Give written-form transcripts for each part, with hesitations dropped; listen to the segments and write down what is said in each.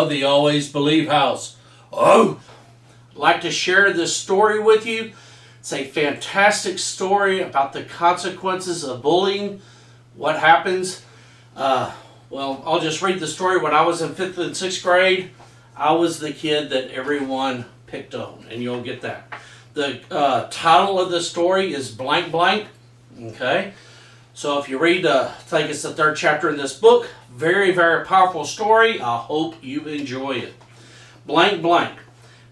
of the Always Believe House. Oh, I'd like to share this story with you. It's a fantastic story about the consequences of bullying. What happens? Well, I'll just read the story. When I was in 5th and 6th grade, I was the kid that everyone picked on, and you'll get that. The title of the story is blank blank. Okay? So if you read, I think it's the 3rd chapter in this book, very, very powerful story. I hope you enjoy it. Blank blank.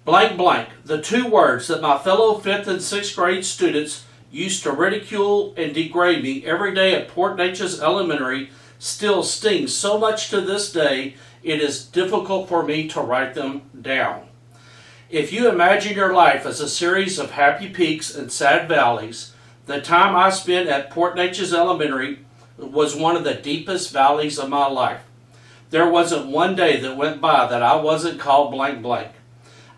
Blank blank. The two words that my fellow 5th and 6th grade students used to ridicule and degrade me every day at Port Neches Elementary still sting so much to this day, it is difficult for me to write them down. If you imagine your life as a series of happy peaks and sad valleys, the time I spent at Port Neches Elementary was one of the deepest valleys of my life. There wasn't one day that went by that I wasn't called blank blank.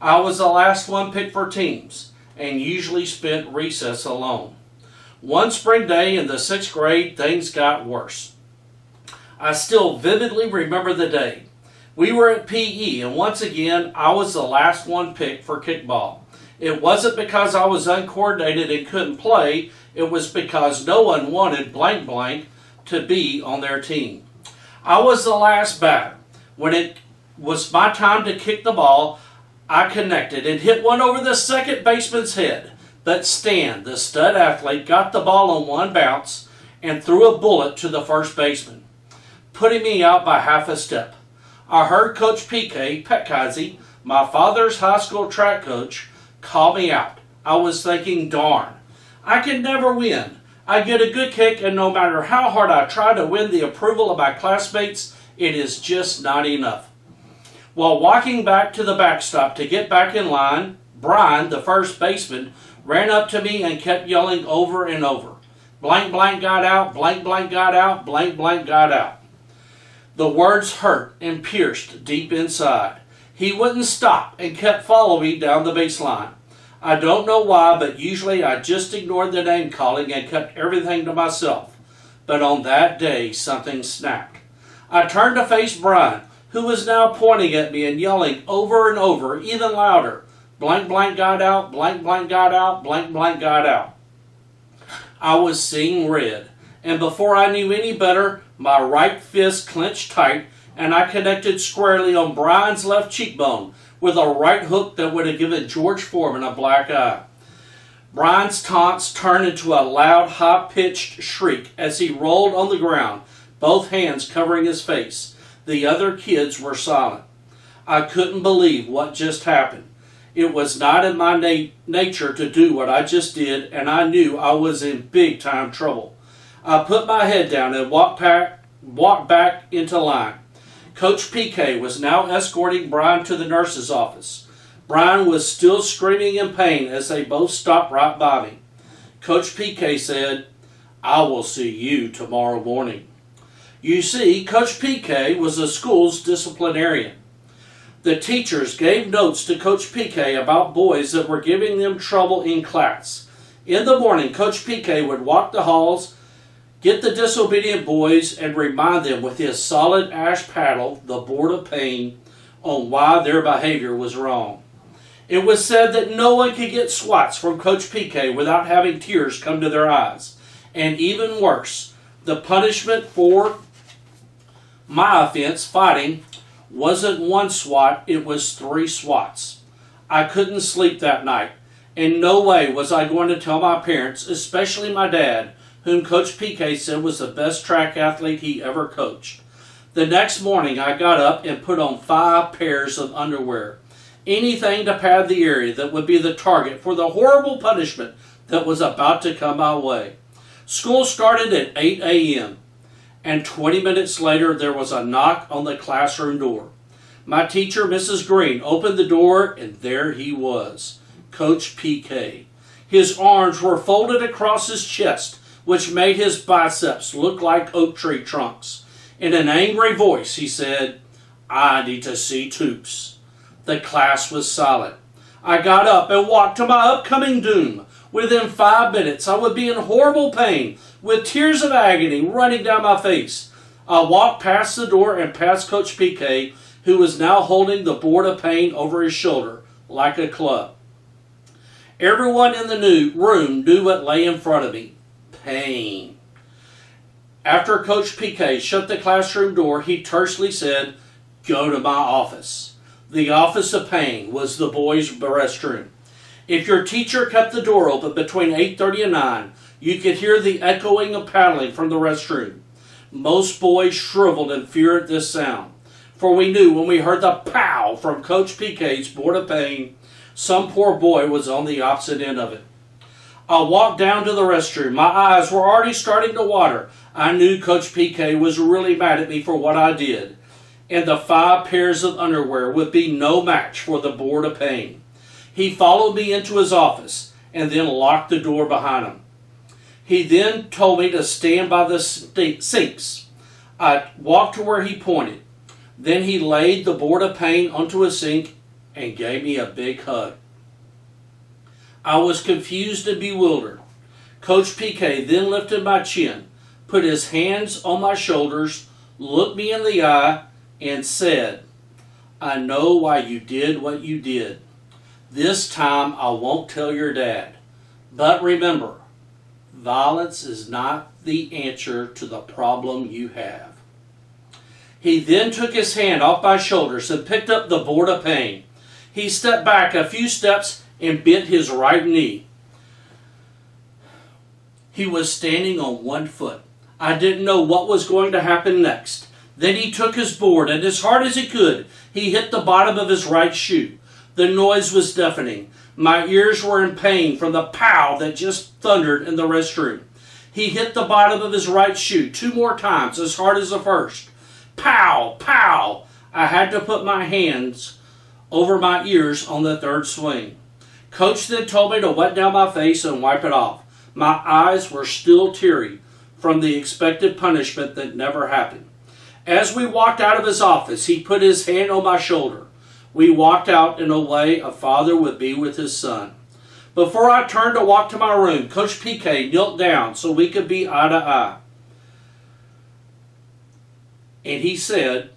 I was the last one picked for teams and usually spent recess alone. One spring day in the 6th grade, things got worse. I still vividly remember the day. We were at PE, and once again, I was the last one picked for kickball. It wasn't because I was uncoordinated and couldn't play. It was because no one wanted blank blank to be on their team. I was the last batter. When it was my time to kick the ball, I connected and hit one over the second baseman's head. But Stan, the stud athlete, got the ball on one bounce and threw a bullet to the first baseman, putting me out by half a step. I heard Coach PK Petkazi, my father's high school track coach, call me out. I was thinking, darn, I can never win. I get a good kick, and no matter how hard I try to win the approval of my classmates, it is just not enough. While walking back to the backstop to get back in line, Brian, the first baseman, ran up to me and kept yelling over and over, blank blank got out, blank blank got out, blank blank got out. The words hurt and pierced deep inside. He wouldn't stop and kept following me down the baseline. I don't know why, but usually I just ignored the name calling and kept everything to myself. But on that day, something snapped. I turned to face Brian, who was now pointing at me and yelling over and over, even louder, blank blank got out, blank blank got out, blank blank got out. I was seeing red, and before I knew any better, my right fist clenched tight, and I connected squarely on Brian's left cheekbone with a right hook that would have given George Foreman a black eye. Brian's taunts turned into a loud, high-pitched shriek as he rolled on the ground, both hands covering his face. The other kids were silent. I couldn't believe what just happened. It was not in my nature to do what I just did, and I knew I was in big-time trouble. I put my head down and walked back into line. Coach PK was now escorting Brian to the nurse's office. Brian was still screaming in pain as they both stopped right by me. Coach PK said, I will see you tomorrow morning. You see, Coach PK was the school's disciplinarian. The teachers gave notes to Coach PK about boys that were giving them trouble in class. In the morning, Coach PK would walk the halls, get the disobedient boys, and remind them with his solid ash paddle, the board of pain, on why their behavior was wrong. It was said that no one could get swats from Coach PK without having tears come to their eyes. And even worse, the punishment for my offense, fighting, wasn't one swat, it was 3 swats. I couldn't sleep that night. In no way was I going to tell my parents, especially my dad, whom Coach PK said was the best track athlete he ever coached. The next morning, I got up and put on 5 pairs of underwear, anything to pad the area that would be the target for the horrible punishment that was about to come my way. School started at 8 a.m., and 20 minutes later, there was a knock on the classroom door. My teacher, Mrs. Green, opened the door, and there he was, Coach PK. His arms were folded across his chest, which made his biceps look like oak tree trunks. In an angry voice, he said, I need to see Toups. The class was silent. I got up and walked to my upcoming doom. Within 5 minutes, I would be in horrible pain, with tears of agony running down my face. I walked past the door and past Coach PK, who was now holding the board of pain over his shoulder like a club. Everyone in the room knew what lay in front of me. Pain. After Coach PK shut the classroom door, he tersely said, "Go to my office." The office of pain was the boys' restroom. If your teacher kept the door open between 8:30 and 9, you could hear the echoing of paddling from the restroom. Most boys shriveled in fear at this sound, for we knew when we heard the pow from Coach PK's board of pain, some poor boy was on the opposite end of it. I walked down to the restroom. My eyes were already starting to water. I knew Coach PK was really mad at me for what I did, and the 5 pairs of underwear would be no match for the board of pain. He followed me into his office and then locked the door behind him. He then told me to stand by the sinks. I walked to where he pointed. Then he laid the board of pain onto a sink and gave me a big hug. I was confused and bewildered. Coach PK then lifted my chin, put his hands on my shoulders, looked me in the eye, and said, "I know why you did what you did. This time I won't tell your dad. But remember, violence is not the answer to the problem you have." He then took his hand off my shoulders and picked up the board of pain. He stepped back a few steps and bent his right knee. He was standing on one foot. I didn't know what was going to happen next. Then he took his board, and as hard as he could, he hit the bottom of his right shoe. The noise was deafening. My ears were in pain from the pow that just thundered in the restroom. He hit the bottom of his right shoe 2 more times, as hard as the first. Pow! Pow! I had to put my hands over my ears on the 3rd swing. Coach then told me to wet down my face and wipe it off. My eyes were still teary from the expected punishment that never happened. As we walked out of his office, he put his hand on my shoulder. We walked out in a way a father would be with his son. Before I turned to walk to my room, Coach PK knelt down so we could be eye to eye. And he said,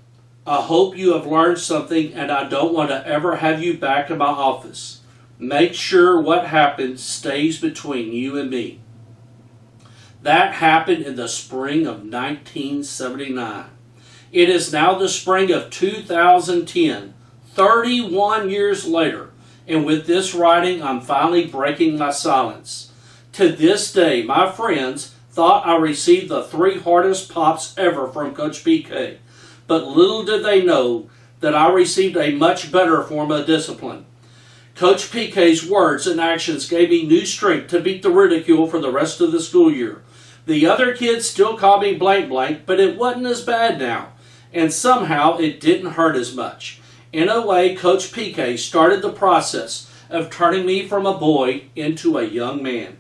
"I hope you have learned something, and I don't want to ever have you back in my office. Make sure what happens stays between you and me." That happened in the spring of 1979. It is now the spring of 2010, 31 years later, and with this writing, I'm finally breaking my silence. To this day, my friends thought I received the 3 hardest pops ever from Coach PK, but little did they know that I received a much better form of discipline. Coach PK's words and actions gave me new strength to beat the ridicule for the rest of the school year. The other kids still call me blank blank, but it wasn't as bad now, and somehow it didn't hurt as much. In a way, Coach PK started the process of turning me from a boy into a young man.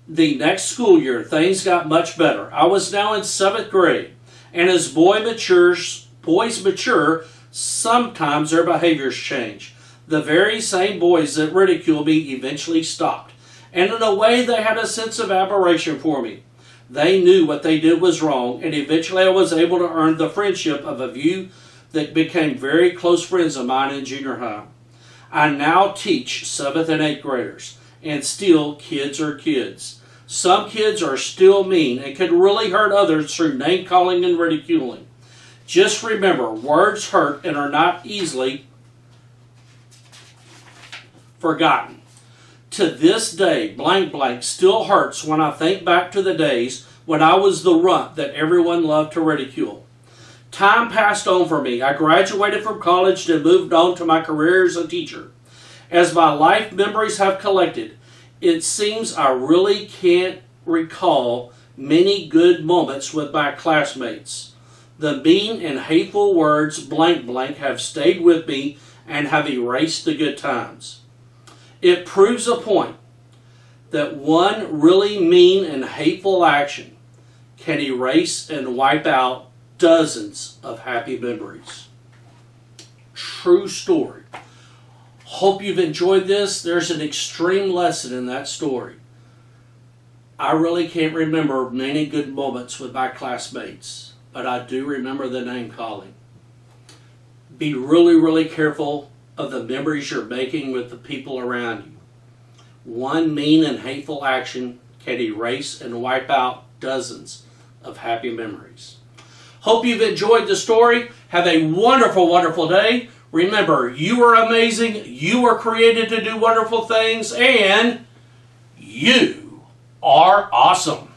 The next school year, things got much better. I was now in 7th grade, and as boys mature, sometimes their behaviors change. The very same boys that ridiculed me eventually stopped, and in a way they had a sense of admiration for me. They knew what they did was wrong, and eventually I was able to earn the friendship of a few that became very close friends of mine in junior high. I now teach 7th and 8th graders, and still kids are kids. Some kids are still mean and can really hurt others through name-calling and ridiculing. Just remember, words hurt and are not easily forgotten. To this day, blank blank still hurts when I think back to the days when I was the runt that everyone loved to ridicule. Time passed on for me. I graduated from college and moved on to my career as a teacher. As my life memories have collected, it seems I really can't recall many good moments with my classmates. The mean and hateful words blank blank have stayed with me and have erased the good times. It proves a point that one really mean and hateful action can erase and wipe out dozens of happy memories. True story. Hope you've enjoyed this. There's an extreme lesson in that story. I really can't remember many good moments with my classmates. but I do remember the name calling. Be really, really careful of the memories you're making with the people around you. One mean and hateful action can erase and wipe out dozens of happy memories. Hope you've enjoyed the story. Have a wonderful, wonderful day. Remember, you are amazing. You are created to do wonderful things. And you are awesome.